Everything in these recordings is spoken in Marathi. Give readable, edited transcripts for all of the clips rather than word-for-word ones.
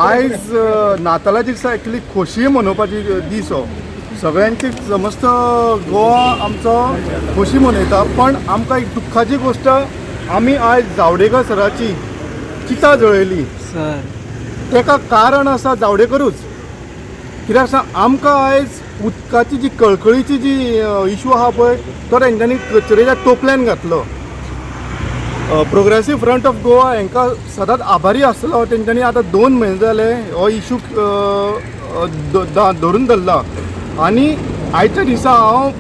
आयज नातालाची दिसा एक्चुली खोशी मनोवपाची दीस हो. सगळ्यांची समस्त गोवा आमचो खोशी मनयता, पण आमकां एक दुख्खाची गोश्ट, आमी आयज जावडेकर सराची चिता जळयली. सर तेका कारण आसा जावडेकरूच. कित्याक सांग, आमकां आयज उदकाची जी कळकळीची जी इशू आहा पळय तो तेंच्यांनी कचरेच्या टोपल्यान घातलो. प्रोग्रेसीव फ्रंट ऑफ गोवा हांकां सदांच आभारी आसलो. तेंच्यांनी आतां 2 म्हयने जाले हो इशू धरून धरला. आनी आयच्या दिसा हांव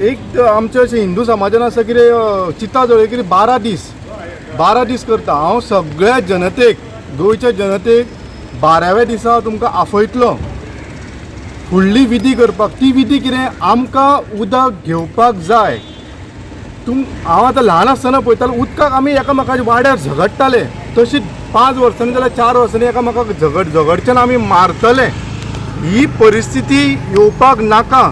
एक आमच्या अशें हिंदू समाजान आसा कितें चिता जळय कितें 12 दीस करता. हांव सगळ्या जनतेक, गोंयच्या जनतेक 12व्या दिसा तुमकां आफयतलो फुडली विधी करपाक. ती विधी कितें, आमकां उदक घेवपाक जाय. हांव आतां ल्हान आसतना पळयतालो उदकाक आमी एकामेकाच्या वाड्यार झगडटाले, तशीच 5 वर्सांनी जाल्यार 4 वर्सांनी एकामेकाक झगडच्यान आमी मारतले. ही परिस्थिती येवपाक नाका.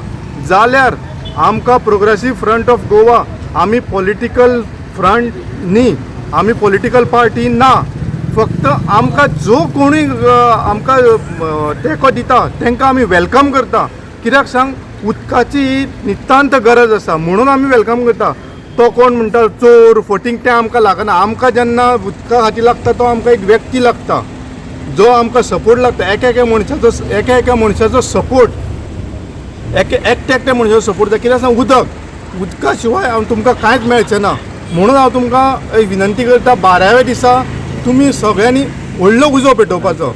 जाल्यार आमकां प्रोग्रेसीव फ्रंट ऑफ गोवा, आमी पॉलिटिकल फ्रंट न्ही, आमी पॉलिटिकल पार्टी ना. फक्त आमकां जो कोणी आमकां तेंको दिता तांकां आमी वेलकम करता. कित्याक सांग, उदकाची नितांत गरज आसा म्हणून आमी वेलकम करता. तो कोण म्हणटा चोर फटींग तें आमकां लागना. आमकां जेन्ना उदका खातीर लागता तो आमकां एक व्यक्ती लागता जो आमकां सपोर्ट लागता. एका मनशाचो सपोर्ट, एकट्या मनशाचो सपोर्ट जाय. कित्याक सांग, उदका शिवाय तुमकां कांयच मेळचें ना. म्हणून हांव तुमकां विनंती करता, 12व्या दिसा तुमी सगळ्यांनी व्हडलो उजो पेटोवपाचो.